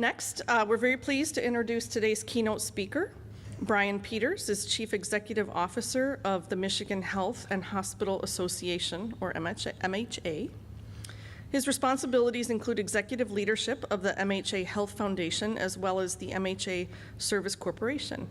Next, we're very pleased to introduce today's keynote speaker. Brian Peters is Chief Executive Officer of the Michigan Health and Hospital Association, or MHA. His responsibilities include executive leadership of the MHA Health Foundation as well as the MHA Service Corporation.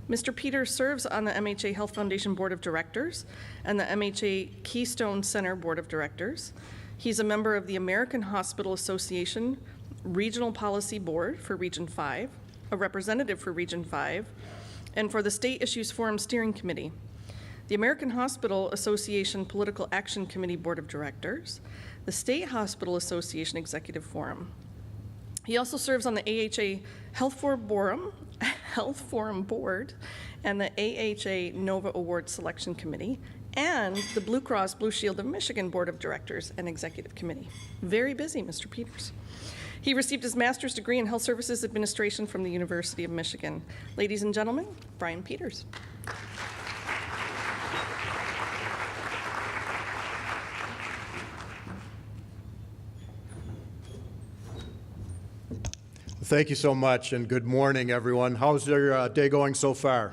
Mr. Peters serves on the MHA Health Foundation Board of Directors and the MHA Keystone Center Board of Directors. He's a member of the American Hospital Association Regional Policy Board for Region 5, a representative for Region 5, and for the State Issues Forum Steering Committee, the American Hospital Association Political Action Committee Board of Directors, the State Hospital Association Executive Forum. He also serves on the AHA Health Forum Board and the AHA Nova Award Selection Committee and the Blue Cross Blue Shield of Michigan Board of Directors and Executive Committee. Very busy, Mr. Peters. He received his master's degree in Health Services Administration from the University of Michigan. Ladies and gentlemen, Brian Peters. Thank you so much, and good morning, everyone. How's your day going so far?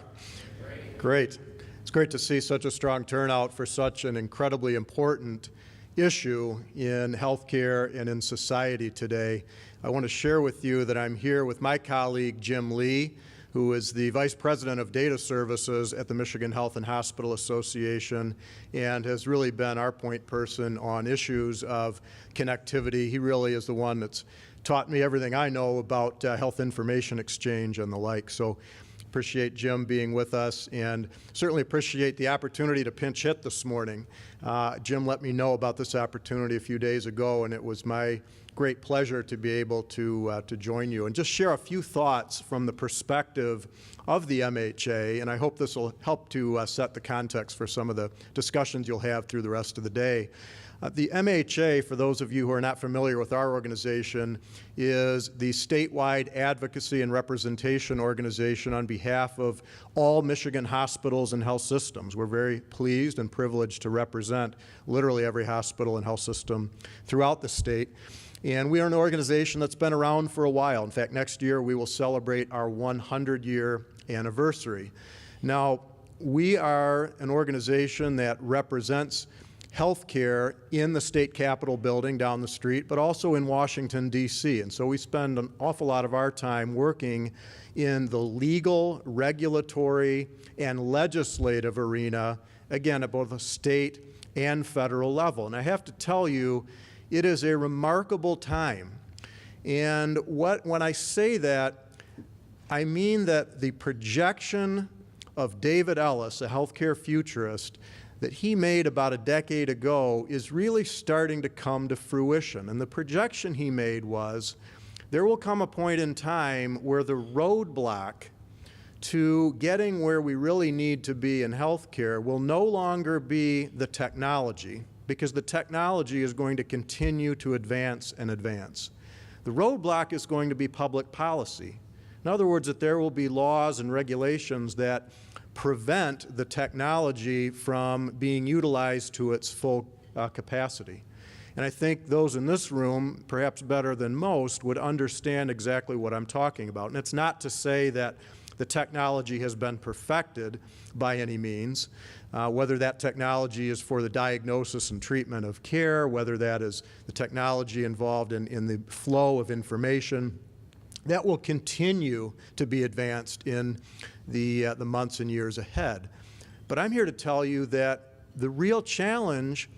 Great. It's great to see such a strong turnout for such an incredibly important issue in healthcare and in society today. I want to share with you that I'm here with my colleague, Jim Lee, who is the Vice President of Data Services at the Michigan Health and Hospital Association and has really been our point person on issues of connectivity. He really is the one that's taught me everything I know about health information exchange and the like. So appreciate Jim being with us and certainly appreciate the opportunity to pinch hit this morning. Jim let me know about this opportunity a few days ago, and it was my great pleasure to be able to join you and just share a few thoughts from the perspective of the MHA, and I hope this will help to set the context for some of the discussions you'll have through the rest of the day. The MHA, for those of you who are not familiar with our organization, is the statewide advocacy and representation organization on behalf of all Michigan hospitals and health systems. We're very pleased and privileged to represent literally every hospital and health system throughout the state. And we are an organization that's been around for a while. In fact, next year we will celebrate our 100-year anniversary. Now, we are an organization that represents healthcare in the state capitol building down the street, but also in Washington, D.C. And so we spend an awful lot of our time working in the legal, regulatory, and legislative arena, again, at both the state and federal level. And I have to tell you, it is a remarkable time. And when I say that, I mean that the projection of David Ellis, a healthcare futurist, that he made about a decade ago is really starting to come to fruition. And the projection he made was, there will come a point in time where the roadblock to getting where we really need to be in healthcare will no longer be the technology, because the technology is going to continue to advance and advance. The roadblock is going to be public policy. In other words, that there will be laws and regulations that prevent the technology from being utilized to its full capacity. And I think those in this room, perhaps better than most, would understand exactly what I'm talking about. And it's not to say that the technology has been perfected by any means, whether that technology is for the diagnosis and treatment of care, whether that is the technology involved in the flow of information. That will continue to be advanced in the months and years ahead. But I'm here to tell you that the real challenge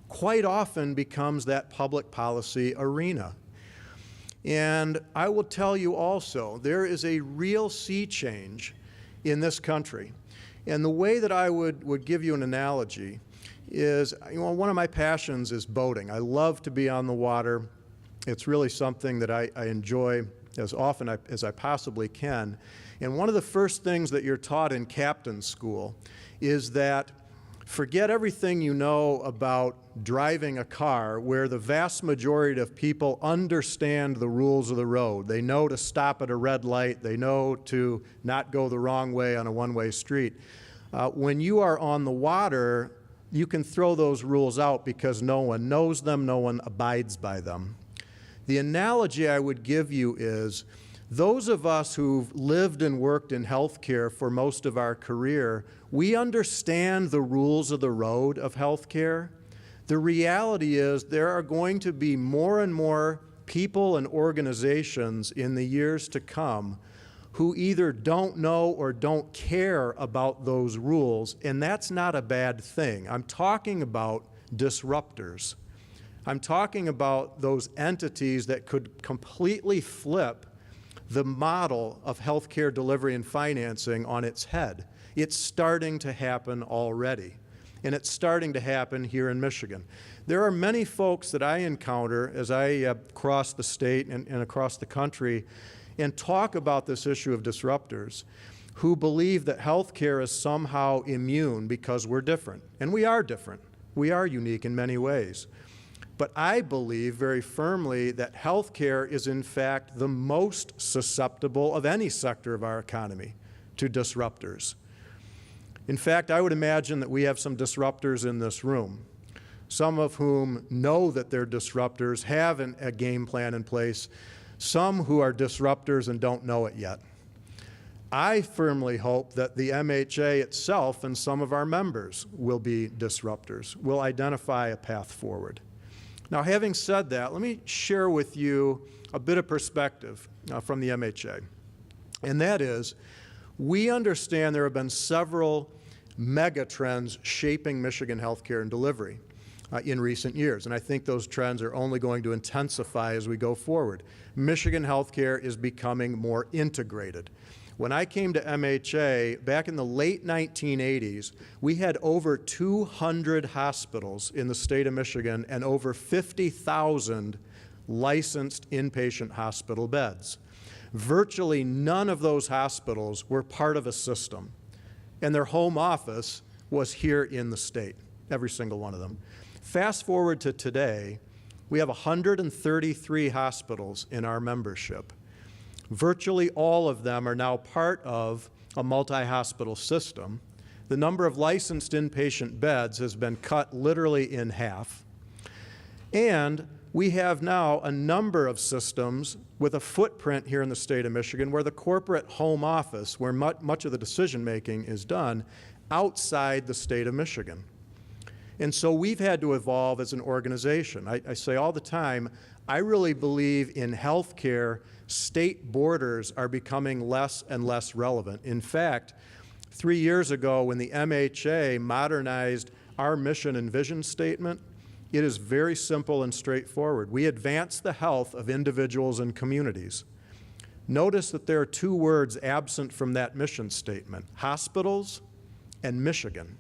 quite often becomes that public policy arena. And I will tell you also, there is a real sea change in this country. And the way that I would give you an analogy is, one of my passions is boating. I love to be on the water. It's really something that I enjoy as often as I possibly can. And one of the first things that you're taught in captain school is that forget everything you know about driving a car, where the vast majority of people understand the rules of the road. They know to stop at a red light. They know to not go the wrong way on a one-way street. When you are on the water, you can throw those rules out because no one knows them, no one abides by them. The analogy I would give you is those of us who've lived and worked in healthcare for most of our career, we understand the rules of the road of healthcare. The reality is there are going to be more and more people and organizations in the years to come who either don't know or don't care about those rules, and that's not a bad thing. I'm talking about disruptors. I'm talking about those entities that could completely flip the model of healthcare delivery and financing on its head. It's starting to happen already, and it's starting to happen here in Michigan. There are many folks that I encounter as I cross the state and across the country and talk about this issue of disruptors who believe that healthcare is somehow immune because we're different. And we are different. We are unique in many ways. But I believe very firmly that healthcare is in fact the most susceptible of any sector of our economy to disruptors. In fact, I would imagine that we have some disruptors in this room, some of whom know that they're disruptors, have a game plan in place, some who are disruptors and don't know it yet. I firmly hope that the MHA itself and some of our members will be disruptors, will identify a path forward. Now, having said that, let me share with you a bit of perspective from the MHA. And that is, we understand there have been several megatrends shaping Michigan healthcare and delivery in recent years. And I think those trends are only going to intensify as we go forward. Michigan healthcare is becoming more integrated. When I came to MHA back in the late 1980s, we had over 200 hospitals in the state of Michigan and over 50,000 licensed inpatient hospital beds. Virtually none of those hospitals were part of a system, and their home office was here in the state, every single one of them. Fast forward to today, we have 133 hospitals in our membership. Virtually all of them are now part of a multi-hospital system. The number of licensed inpatient beds has been cut literally in half. And we have now a number of systems with a footprint here in the state of Michigan where the corporate home office, where much of the decision-making is done, outside the state of Michigan. And so we've had to evolve as an organization. I say all the time, I really believe in healthcare, state borders are becoming less and less relevant. In fact, 3 years ago when the MHA modernized our mission and vision statement, it is very simple and straightforward. We advance the health of individuals and communities. Notice that there are two words absent from that mission statement: hospitals and Michigan.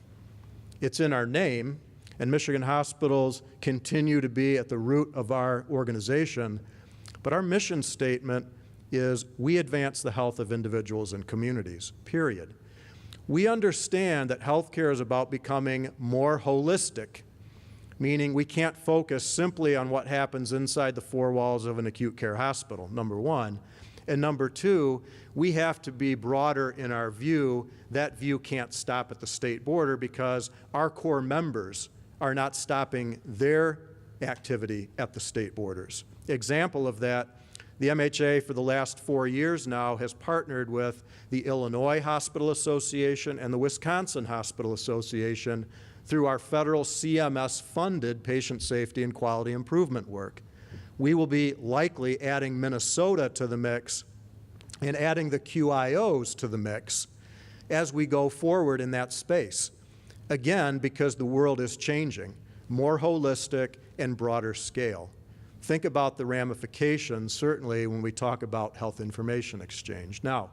It's in our name, and Michigan hospitals continue to be at the root of our organization. But our mission statement is we advance the health of individuals and communities, period. We understand that healthcare is about becoming more holistic, meaning we can't focus simply on what happens inside the four walls of an acute care hospital, number one. And number two, we have to be broader in our view. That view can't stop at the state border because our core members are not stopping their activity at the state borders. Example of that, the MHA for the last 4 years now has partnered with the Illinois Hospital Association and the Wisconsin Hospital Association through our federal CMS-funded patient safety and quality improvement work. We will be likely adding Minnesota to the mix and adding the QIOs to the mix as we go forward in that space. Again, because the world is changing, more holistic and broader scale. Think about the ramifications, certainly, when we talk about health information exchange. Now,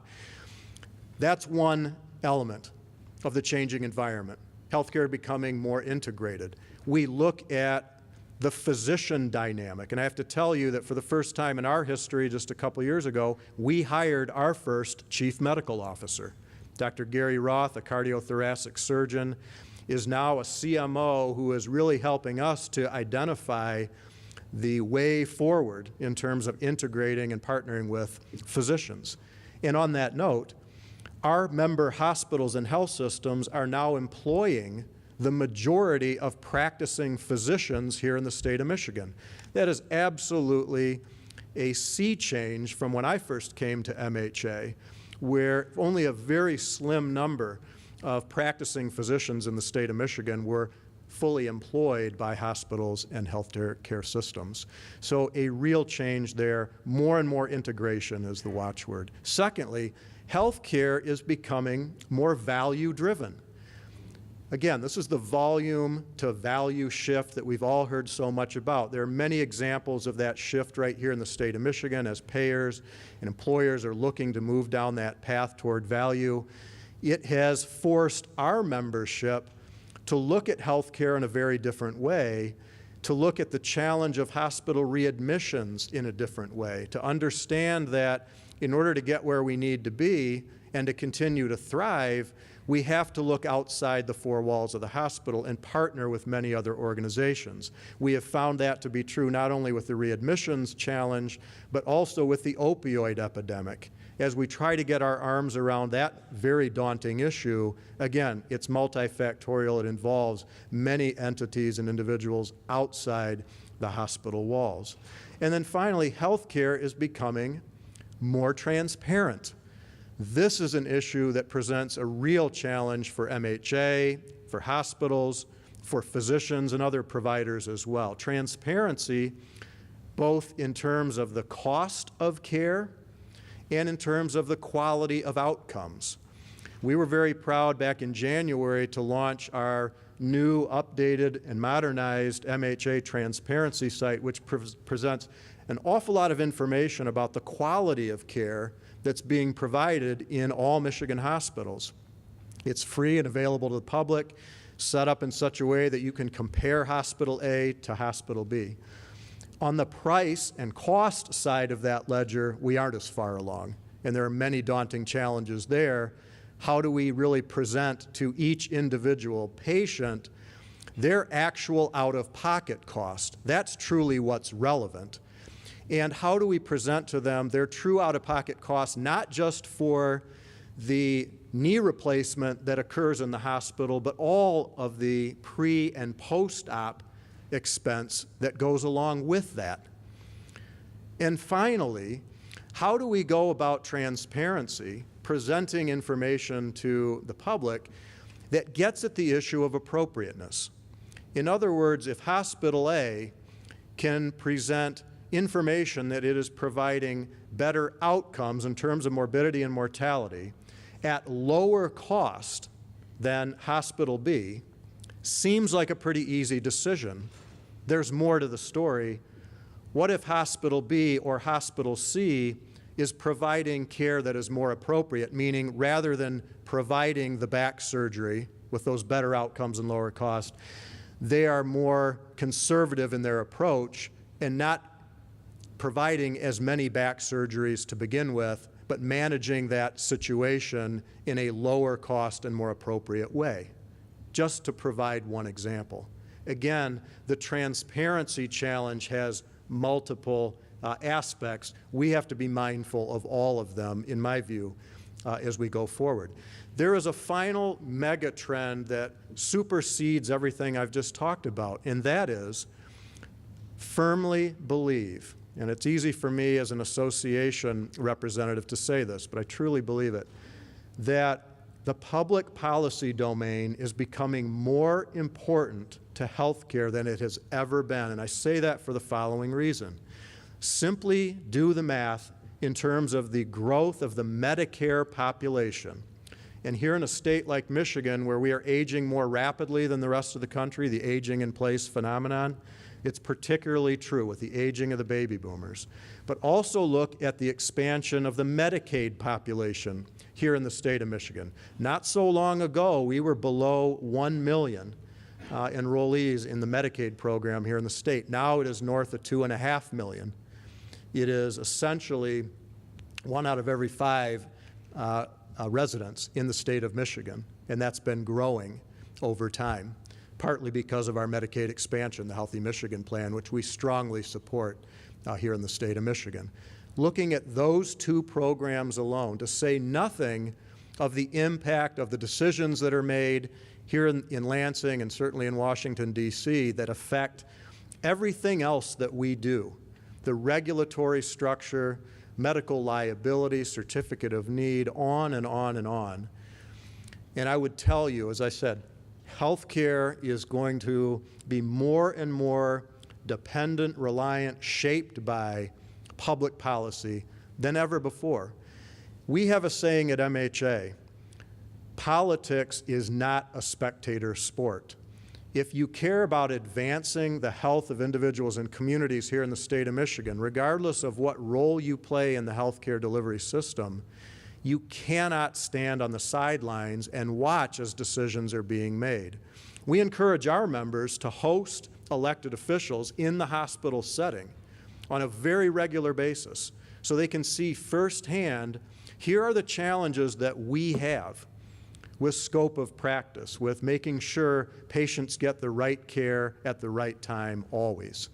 that's one element of the changing environment, healthcare becoming more integrated. We look at the physician dynamic, and I have to tell you that for the first time in our history, just a couple years ago, we hired our first chief medical officer. Dr. Gary Roth, a cardiothoracic surgeon, is now a CMO who is really helping us to identify the way forward in terms of integrating and partnering with physicians. And on that note, our member hospitals and health systems are now employing the majority of practicing physicians here in the state of Michigan. That is absolutely a sea change from when I first came to MHA, where only a very slim number of practicing physicians in the state of Michigan were fully employed by hospitals and healthcare care systems. So a real change there. More and more integration is the watchword. Secondly, healthcare is becoming more value-driven. Again, this is the volume to value shift that we've all heard so much about. There are many examples of that shift right here in the state of Michigan as payers and employers are looking to move down that path toward value. It has forced our membership to look at healthcare in a very different way, to look at the challenge of hospital readmissions in a different way, to understand that in order to get where we need to be and to continue to thrive, we have to look outside the four walls of the hospital and partner with many other organizations. We have found that to be true not only with the readmissions challenge, but also with the opioid epidemic. As we try to get our arms around that very daunting issue, again, it's multifactorial. It involves many entities and individuals outside the hospital walls. And then finally, healthcare is becoming more transparent. This is an issue that presents a real challenge for MHA, for hospitals, for physicians and other providers as well. Transparency, both in terms of the cost of care and in terms of the quality of outcomes. We were very proud back in January to launch our new, updated, and modernized MHA transparency site, which presents an awful lot of information about the quality of care that's being provided in all Michigan hospitals. It's free and available to the public, set up in such a way that you can compare Hospital A to Hospital B. On the price and cost side of that ledger, we aren't as far along, and there are many daunting challenges there. How do we really present to each individual patient their actual out-of-pocket cost? That's truly what's relevant. And how do we present to them their true out-of-pocket costs, not just for the knee replacement that occurs in the hospital, but all of the pre- and post-op expense that goes along with that? And finally, how do we go about transparency, presenting information to the public that gets at the issue of appropriateness? In other words, if Hospital A can present information that it is providing better outcomes in terms of morbidity and mortality at lower cost than Hospital B, seems like a pretty easy decision. There's more to the story. What if Hospital B or Hospital C is providing care that is more appropriate, meaning rather than providing the back surgery with those better outcomes and lower cost, they are more conservative in their approach and not providing as many back surgeries to begin with, but managing that situation in a lower cost and more appropriate way, just to provide one example. Again, the transparency challenge has multiple aspects. We have to be mindful of all of them, in my view, as we go forward. There is a final mega trend that supersedes everything I've just talked about, and that is firmly believe, and it's easy for me as an association representative to say this, but I truly believe it, that the public policy domain is becoming more important to healthcare than it has ever been. And I say that for the following reason. Simply do the math in terms of the growth of the Medicare population. And here in a state like Michigan, where we are aging more rapidly than the rest of the country, the aging in place phenomenon, it's particularly true with the aging of the baby boomers. But also look at the expansion of the Medicaid population here in the state of Michigan. Not so long ago, we were below 1 million enrollees in the Medicaid program here in the state. Now it is north of 2.5 million. It is essentially 1 out of every 5 residents in the state of Michigan, and that's been growing over time, partly because of our Medicaid expansion, the Healthy Michigan Plan, which we strongly support here in the state of Michigan. Looking at those two programs alone, to say nothing of the impact of the decisions that are made here in Lansing and certainly in Washington, D.C., that affect everything else that we do. the regulatory structure, medical liability, certificate of need, on and on and on. And I would tell you, as I said, healthcare is going to be more and more dependent, reliant, shaped by public policy than ever before. We have a saying at MHA, politics is not a spectator sport. If you care about advancing the health of individuals and communities here in the state of Michigan, regardless of what role you play in the healthcare delivery system, you cannot stand on the sidelines and watch as decisions are being made. We encourage our members to host elected officials in the hospital setting on a very regular basis so they can see firsthand, here are the challenges that we have with scope of practice, with making sure patients get the right care at the right time always.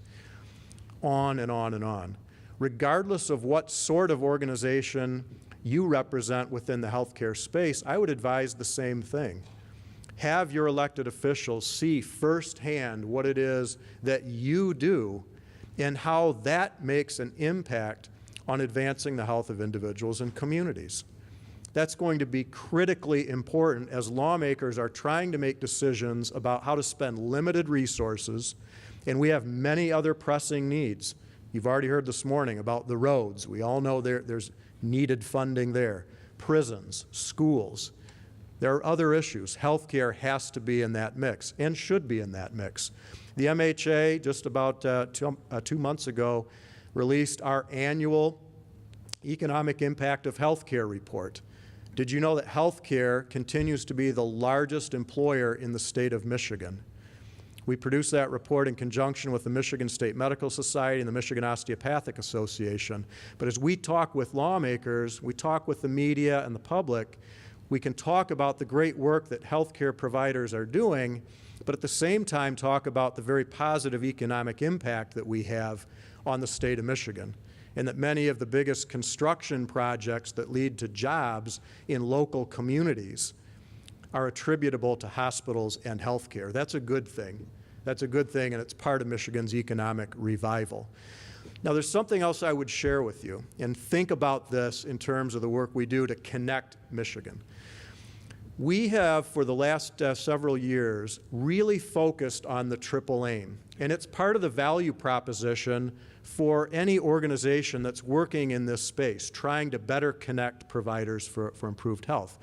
On and on and on. Regardless of what sort of organization you represent within the healthcare space, I would advise the same thing. Have your elected officials see firsthand what it is that you do and how that makes an impact on advancing the health of individuals and communities. That's going to be critically important as lawmakers are trying to make decisions about how to spend limited resources, and we have many other pressing needs. You've already heard this morning about the roads. We all know there's needed funding there. Prisons, schools. There are other issues. Healthcare has to be in that mix and should be in that mix. The MHA, just about 2 months ago, released our annual Economic Impact of Healthcare report. Did you know that healthcare continues to be the largest employer in the state of Michigan? We produced that report in conjunction with the Michigan State Medical Society and the Michigan Osteopathic Association. But as we talk with lawmakers, we talk with the media and the public, we can talk about the great work that healthcare providers are doing, but at the same time talk about the very positive economic impact that we have on the state of Michigan, and that many of the biggest construction projects that lead to jobs in local communities are attributable to hospitals and healthcare. That's a good thing. That's a good thing, and it's part of Michigan's economic revival. Now, there's something else I would share with you, and think about this in terms of the work we do to connect Michigan. We have, for the last several years, really focused on the triple aim, and it's part of the value proposition for any organization that's working in this space, trying to better connect providers for improved health.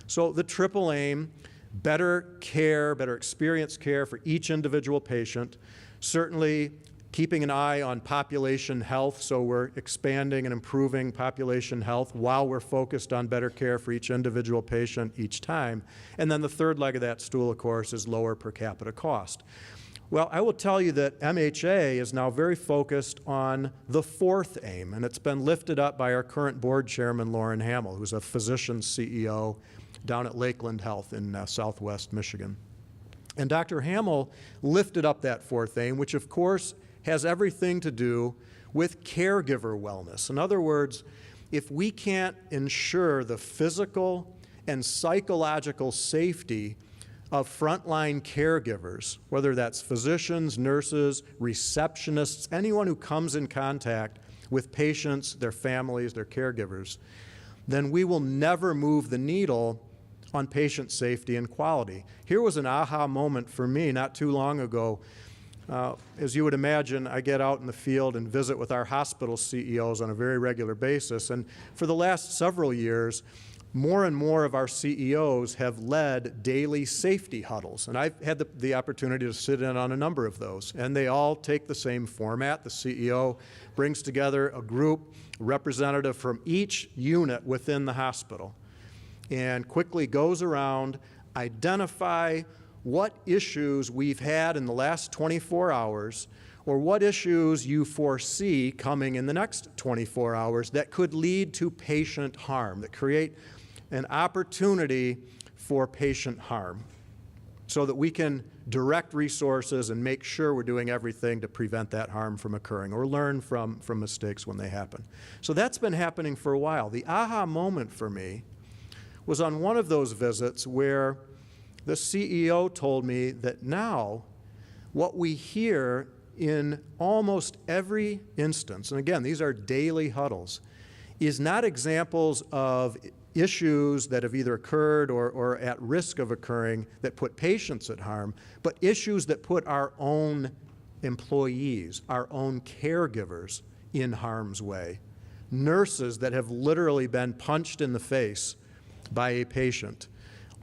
So the triple aim, better care, better experience care for each individual patient, certainly keeping an eye on population health, so we're expanding and improving population health while we're focused on better care for each individual patient each time. And then the third leg of that stool, of course, is lower per capita cost. Well, I will tell you that MHA is now very focused on the fourth aim, and it's been lifted up by our current board chairman, Lauren Hamill, who's a physician CEO down at Lakeland Health in southwest Michigan. And Dr. Hamill lifted up that fourth aim, which of course has everything to do with caregiver wellness. In other words, if we can't ensure the physical and psychological safety of frontline caregivers, whether that's physicians, nurses, receptionists, anyone who comes in contact with patients, their families, their caregivers, then we will never move the needle on patient safety and quality. Here was an aha moment for me not too long ago. As you would imagine, I get out in the field and visit with our hospital CEOs on a very regular basis, and for the last several years, more and more of our CEOs have led daily safety huddles, and I've had the opportunity to sit in on a number of those, and they all take the same format. The CEO brings together a group representative from each unit within the hospital and quickly goes around, identify what issues we've had in the last 24 hours or what issues you foresee coming in the next 24 hours that could lead to patient harm, that create an opportunity for patient harm so that we can direct resources and make sure we're doing everything to prevent that harm from occurring or learn from mistakes when they happen. So that's been happening for a while. The aha moment for me was on one of those visits where the CEO told me that now what we hear in almost every instance, and again, these are daily huddles, is not examples of issues that have either occurred or at risk of occurring that put patients at harm, but issues that put our own employees, our own caregivers in harm's way. Nurses that have literally been punched in the face by a patient.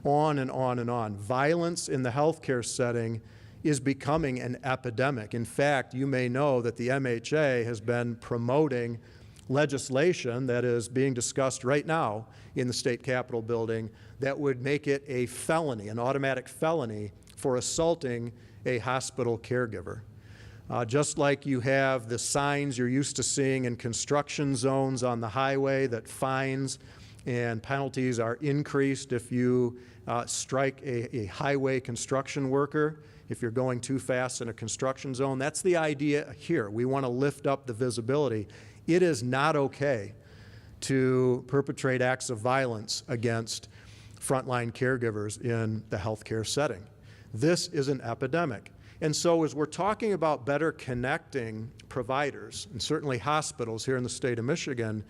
On and on and on. Violence in the healthcare setting is becoming an epidemic. In fact, you may know that the MHA has been promoting legislation that is being discussed right now in the state capitol building that would make it a felony, an automatic felony, for assaulting a hospital caregiver. Just like you have the signs you're used to seeing in construction zones on the highway that fines and penalties are increased if you strike a highway construction worker, if you're going too fast in a construction zone. That's the idea here. We want to lift up the visibility. It is not okay to perpetrate acts of violence against frontline caregivers in the healthcare setting. This is an epidemic. And so as we're talking about better connecting providers, and certainly hospitals here in the state of Michigan,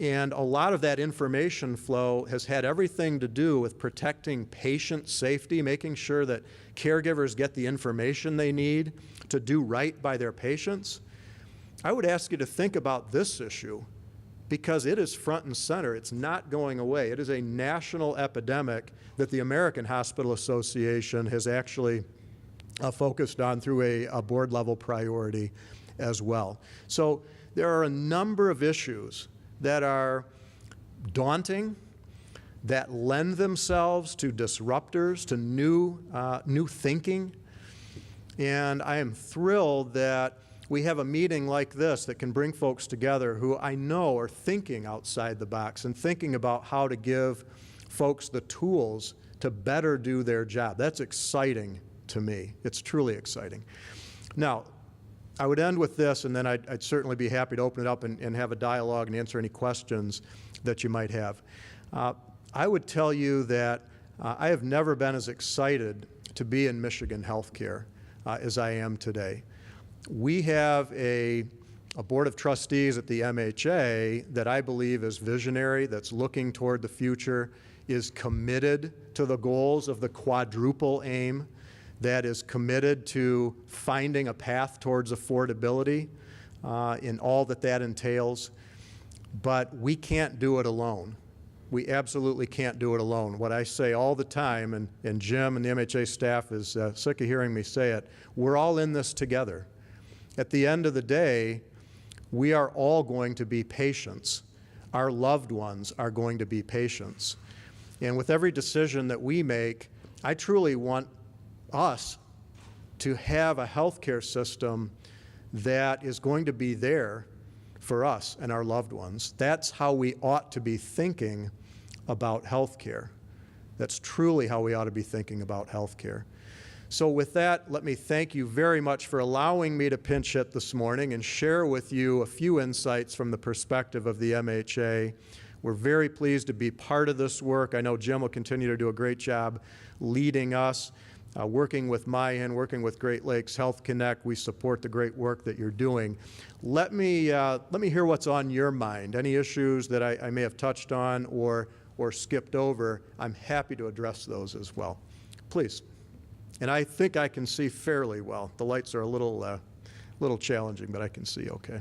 and a lot of that information flow has had everything to do with protecting patient safety, making sure that caregivers get the information they need to do right by their patients. I would ask you to think about this issue because it is front and center. It's not going away. It is a national epidemic that the American Hospital Association has actually focused on through a board-level priority as well. So there are a number of issues that are daunting, that lend themselves to disruptors, to new thinking. And I am thrilled that we have a meeting like this that can bring folks together who I know are thinking outside the box and thinking about how to give folks the tools to better do their job. That's exciting to me. It's truly exciting. Now, I would end with this, and then I'd certainly be happy to open it up and have a dialogue and answer any questions that you might have. I would tell you that I have never been as excited to be in Michigan healthcare as I am today. We have a board of trustees at the MHA that I believe is visionary, that's looking toward the future, is committed to the goals of the quadruple aim, that is committed to finding a path towards affordability in all that entails. But we can't do it alone. We absolutely can't do it alone. What I say all the time, and Jim and the MHA staff is sick of hearing me say it, we're all in this together. At the end of the day, we are all going to be patients. Our loved ones are going to be patients. And with every decision that we make, I truly want us to have a healthcare system that is going to be there for us and our loved ones. That's how we ought to be thinking about healthcare. That's truly how we ought to be thinking about healthcare. So with that, let me thank you very much for allowing me to pinch hit this morning and share with you a few insights from the perspective of the MHA. We're very pleased to be part of this work. I know Jim will continue to do a great job leading us, working with MyHIN, working with Great Lakes Health Connect. We support the great work that you're doing. Let me hear what's on your mind. Any issues that I may have touched on or skipped over, I'm happy to address those as well. Please. And I think I can see fairly well. The lights are a little challenging, but I can see okay.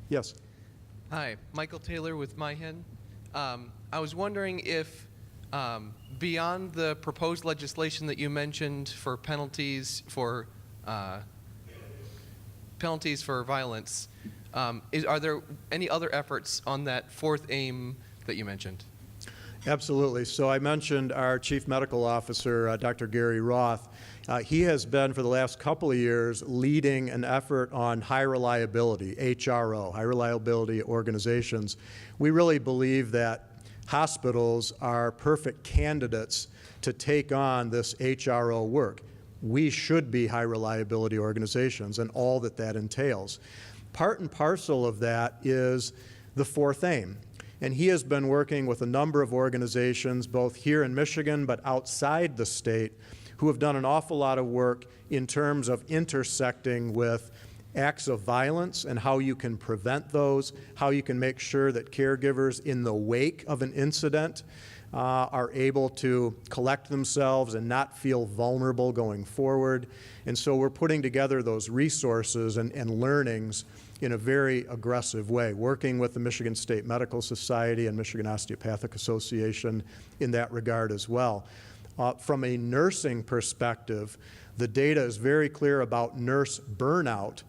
Yes. Hi, Michael Taylor with MyHIN. I was wondering if, beyond the proposed legislation that you mentioned for penalties for violence, are there any other efforts on that fourth aim that you mentioned? Absolutely. So I mentioned our Chief Medical Officer, Dr. Gary Roth. He has been, for the last couple of years, leading an effort on high reliability, HRO, high reliability organizations. We really believe that hospitals are perfect candidates to take on this HRO work. We should be high reliability organizations and all that entails. Part and parcel of that is the fourth aim. And he has been working with a number of organizations, both here in Michigan but outside the state, who have done an awful lot of work in terms of intersecting with acts of violence and how you can prevent those, how you can make sure that caregivers in the wake of an incident are able to collect themselves and not feel vulnerable going forward. And so we're putting together those resources and learnings in a very aggressive way, working with the Michigan State Medical Society and Michigan Osteopathic Association in that regard as well. From a nursing perspective, the data is very clear about nurse burnout,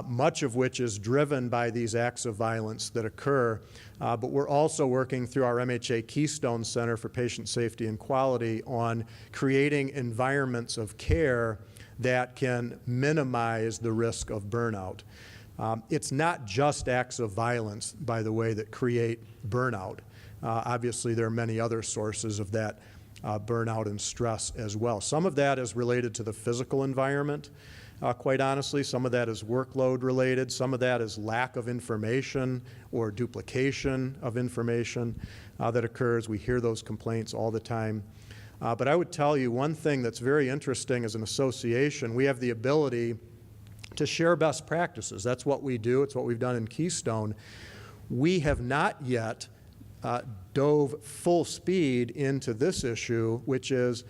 much of which is driven by these acts of violence that occur. But we're also working through our MHA Keystone Center for Patient Safety and Quality on creating environments of care that can minimize the risk of burnout. It's not just acts of violence, by the way, that create burnout. Obviously, there are many other sources of that burnout and stress as well. Some of that is related to the physical environment. Quite honestly, some of that is workload related, some of that is lack of information or duplication of information that occurs. We hear those complaints all the time. But I would tell you one thing that's very interesting as an association, we have the ability to share best practices. That's what we do, it's what we've done in Keystone. We have not yet dove full speed into this issue, which is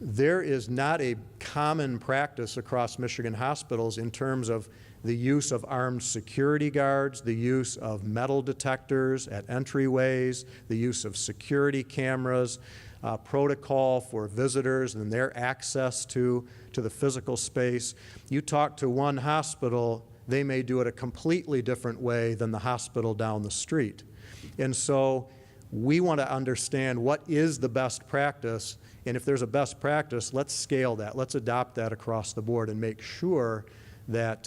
there is not a common practice across Michigan hospitals in terms of the use of armed security guards, the use of metal detectors at entryways, the use of security cameras, protocol for visitors and their access to the physical space. You talk to one hospital, they may do it a completely different way than the hospital down the street. And so we want to understand what is the best practice, and if there's a best practice, let's scale that. Let's adopt that across the board and make sure that,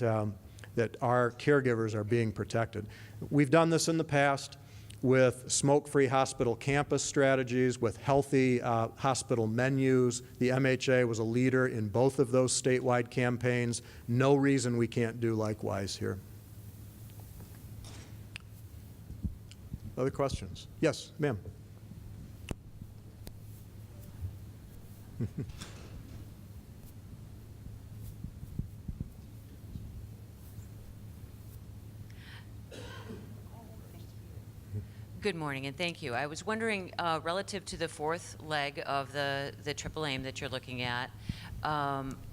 that our caregivers are being protected. We've done this in the past with smoke-free hospital campus strategies, with healthy hospital menus. The MHA was a leader in both of those statewide campaigns. No reason we can't do likewise here. Other questions? Yes, ma'am. Good morning, and thank you. I was wondering, relative to the fourth leg of the triple aim that you're looking at,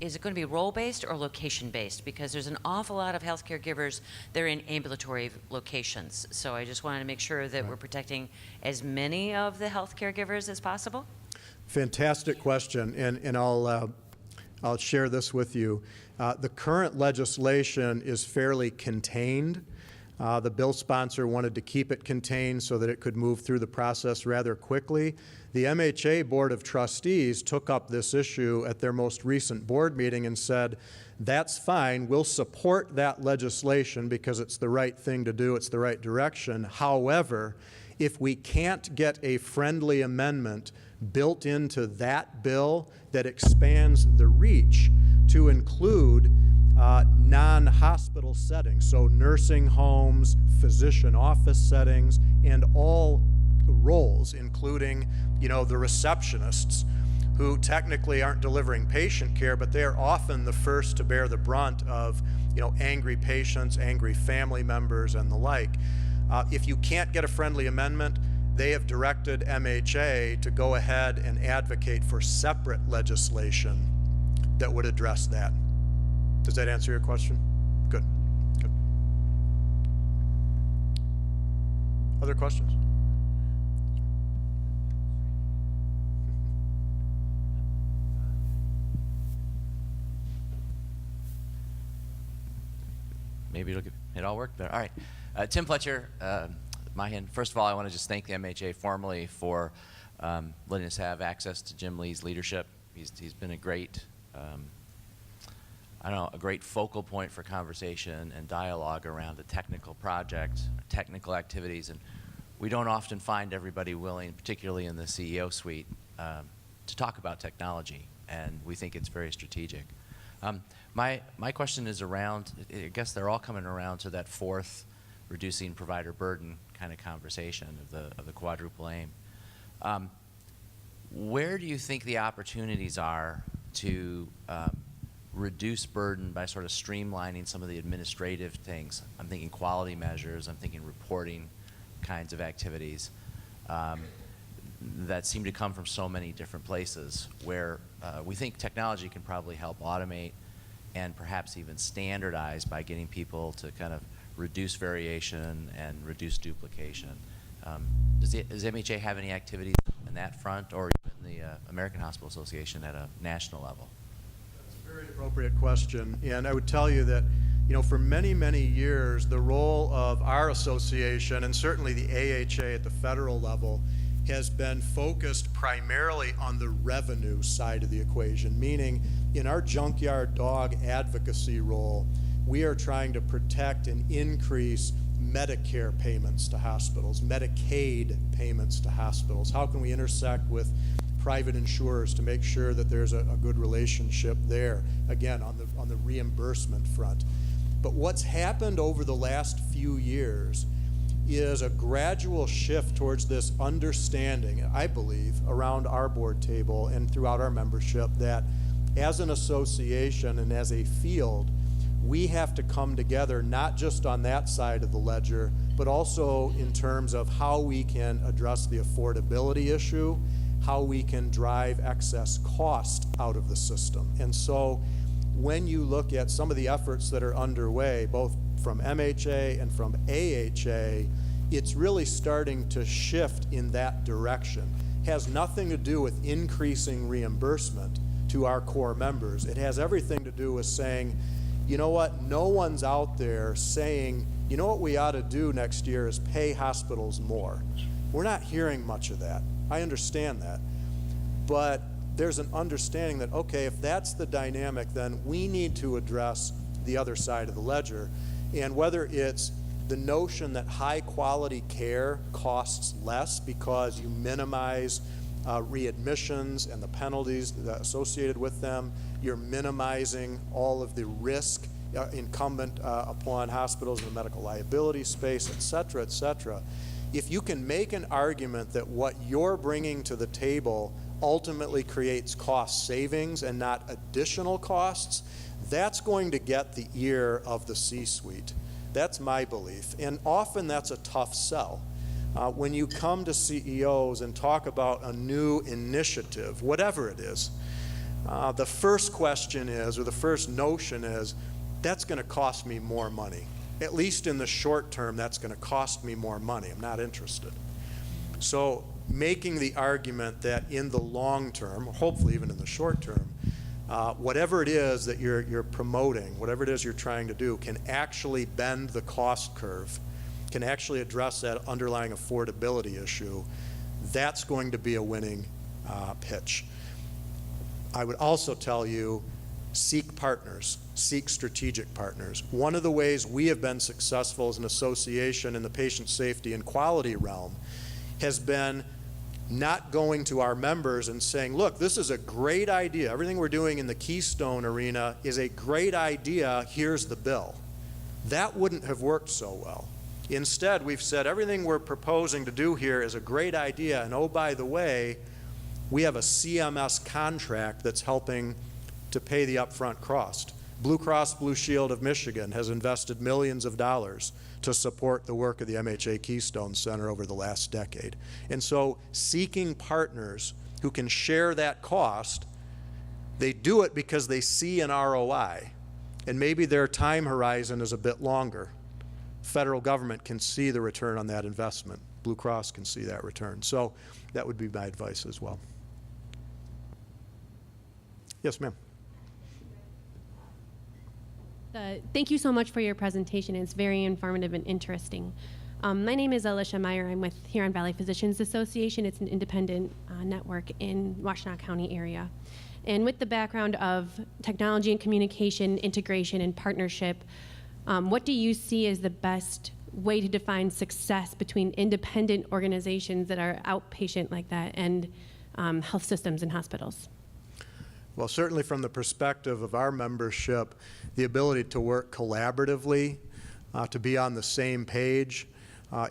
is it going to be role-based or location-based? Because there's an awful lot of healthcare givers that are in ambulatory locations. So I just wanted to make sure that we're protecting as many of the healthcare givers as possible. Fantastic question, and I'll share this with you. The current legislation is fairly contained. The bill sponsor wanted to keep it contained so that it could move through the process rather quickly. The MHA Board of Trustees took up this issue at their most recent board meeting and said, that's fine, we'll support that legislation because it's the right thing to do, it's the right direction. However, if we can't get a friendly amendment built into that bill that expands the reach to include non-hospital settings, so nursing homes, physician office settings, and all roles, including, the receptionists, who technically aren't delivering patient care, but they are often the first to bear the brunt of, angry patients, angry family members, and the like. If you can't get a friendly amendment, they have directed MHA to go ahead and advocate for separate legislation that would address that. Does that answer your question? Good. Good. Other questions? Maybe it all worked better. All right. Tim Fletcher, Mahan. First of all, I want to just thank the MHA formally for letting us have access to Jim Lee's leadership. He's been a great a great focal point for conversation and dialogue around the technical project, technical activities, and we don't often find everybody willing, particularly in the CEO suite, to talk about technology, and we think it's very strategic. My question is around, I guess they're all coming around to that fourth reducing provider burden kind of conversation of the quadruple aim. Where do you think the opportunities are to reduce burden by sort of streamlining some of the administrative things? I'm thinking quality measures, I'm thinking reporting kinds of activities that seem to come from so many different places where we think technology can probably help automate and perhaps even standardize by getting people to kind of reduce variation and reduce duplication. Does MHA have any activities in that front, or even the American Hospital Association at a national level? That's a very appropriate question, and I would tell you that, you know, for many, many years, the role of our association, and certainly the AHA at the federal level, has been focused primarily on the revenue side of the equation, meaning in our junkyard dog advocacy role, we are trying to protect and increase Medicare payments to hospitals, Medicaid payments to hospitals. How can we intersect with private insurers to make sure that there's a good relationship there, again, on the reimbursement front. But what's happened over the last few years is a gradual shift towards this understanding, I believe, around our board table and throughout our membership, that as an association and as a field, we have to come together not just on that side of the ledger, but also in terms of how we can address the affordability issue, how we can drive excess cost out of the system. And so when you look at some of the efforts that are underway, both from MHA and from AHA, it's really starting to shift in that direction. It has nothing to do with increasing reimbursement to our core members. It has everything to do with saying, you know what, no one's out there saying, you know what we ought to do next year is pay hospitals more. We're not hearing much of that. I understand that. But there's an understanding that, okay, if that's the dynamic, then we need to address the other side of the ledger. And whether it's the notion that high quality care costs less because you minimize readmissions and the penalties associated with them, you're minimizing all of the risk incumbent upon hospitals in the medical liability space, et cetera, et cetera. If you can make an argument that what you're bringing to the table ultimately creates cost savings and not additional costs, that's going to get the ear of the C-suite. That's my belief. And often that's a tough sell. When you come to CEOs and talk about a new initiative, whatever it is, the first question is, or the first notion is, that's going to cost me more money. At least in the short term, that's going to cost me more money. I'm not interested. So making the argument that in the long term, hopefully even in the short term, whatever it is that you're promoting, whatever it is you're trying to do, can actually bend the cost curve, can actually address that underlying affordability issue, that's going to be a winning pitch. I would also tell you, seek partners, seek strategic partners. One of the ways we have been successful as an association in the patient safety and quality realm has been not going to our members and saying, look, this is a great idea. Everything we're doing in the Keystone arena is a great idea. Here's the bill. That wouldn't have worked so well. Instead, we've said everything we're proposing to do here is a great idea. And oh, by the way, we have a CMS contract that's helping to pay the upfront cost. Blue Cross Blue Shield of Michigan has invested millions of dollars to support the work of the MHA Keystone Center over the last decade. And so seeking partners who can share that cost, they do it because they see an ROI, and maybe their time horizon is a bit longer. Federal government can see the return on that investment. Blue Cross can see that return. So that would be my advice as well. Yes, ma'am. Thank you so much for your presentation. It's very informative and interesting. My name is Ellis. I'm with Huron Valley Physicians Association. It's an independent network in Washtenaw County area. And with the background of technology and communication, integration and partnership, what do you see as the best way to define success between independent organizations that are outpatient like that and health systems and hospitals? Well, certainly from the perspective of our membership, the ability to work collaboratively to be on the same page.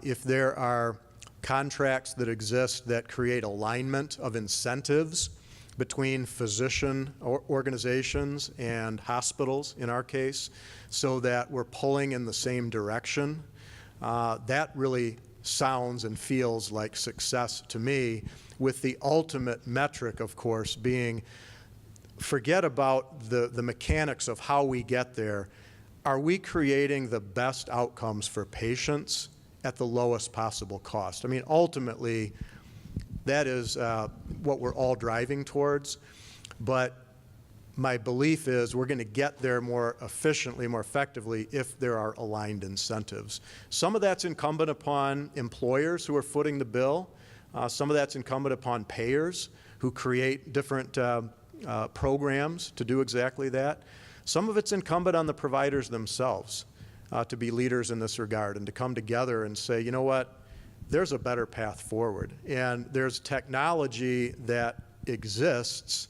If there are contracts that exist that create alignment of incentives between physician organizations and hospitals, in our case, so that we're pulling in the same direction, that really sounds and feels like success to me, with the ultimate metric, of course, being forget about the mechanics of how we get there. Are we creating the best outcomes for patients at the lowest possible cost? I mean, ultimately, that is what we're all driving towards. But my belief is we're going to get there more efficiently, more effectively, if there are aligned incentives. Some of that's incumbent upon employers who are footing the bill. Some of that's incumbent upon payers who create different programs to do exactly that. Some of it's incumbent on the providers themselves to be leaders in this regard and to come together and say, you know what, there's a better path forward. And there's technology that exists.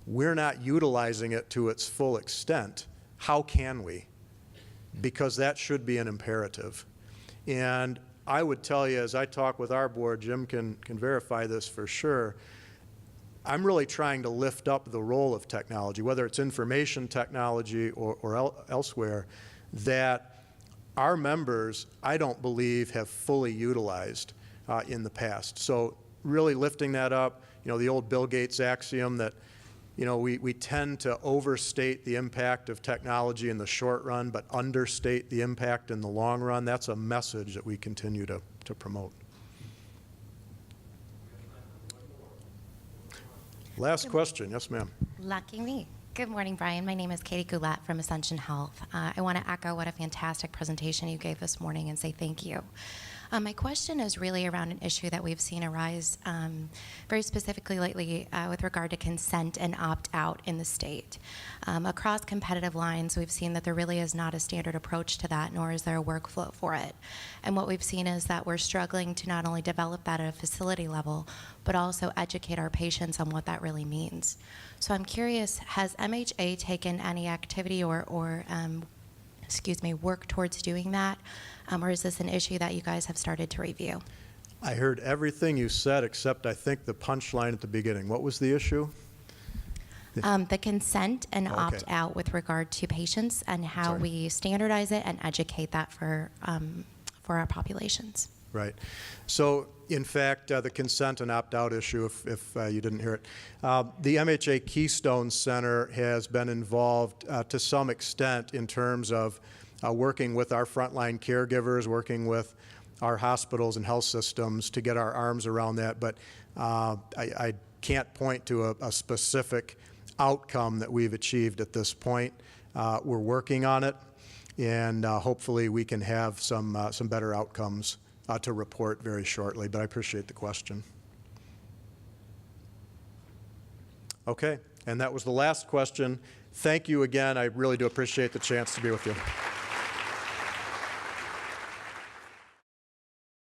We're not utilizing it to its full extent. How can we? Because that should be an imperative. And I would tell you, as I talk with our board, Jim can verify this for sure, I'm really trying to lift up the role of technology, whether it's information technology or elsewhere, that our members, I don't believe, have fully utilized in the past. So really lifting that up, you know, the old Bill Gates axiom that, you know, we tend to overstate the impact of technology in the short run, but understate the impact in the long run. That's a message that we continue to promote. Last question. Yes, ma'am. Lucky me. Good morning, Brian. My name is Katie Goulette from Ascension Health. I want to echo what a fantastic presentation you gave this morning and say thank you. My question is really around an issue that we've seen arise very specifically lately with regard to consent and opt-out in the state. Across competitive lines, we've seen that there really is not a standard approach to that, nor is there a workflow for it. And what we've seen is that we're struggling to not only develop that at a facility level, but also educate our patients on what that really means. So I'm curious, has MHA taken any activity or work towards doing that? Or is this an issue that you guys have started to review? I heard everything you said except I think the punchline at the beginning. What was the issue? The consent and opt-out with regard to patients and how we standardize it and educate that for our populations. Right. So, in fact, the consent and opt-out issue, if you didn't hear it, the MHA Keystone Center has been involved to some extent in terms of working with our frontline caregivers, working with our hospitals and health systems to get our arms around that. But I can't point to a specific outcome that we've achieved at this point. We're working on it, and hopefully we can have some better outcomes to report very shortly, but I appreciate the question. Okay, and that was the last question. Thank you again. I really do appreciate the chance to be with you.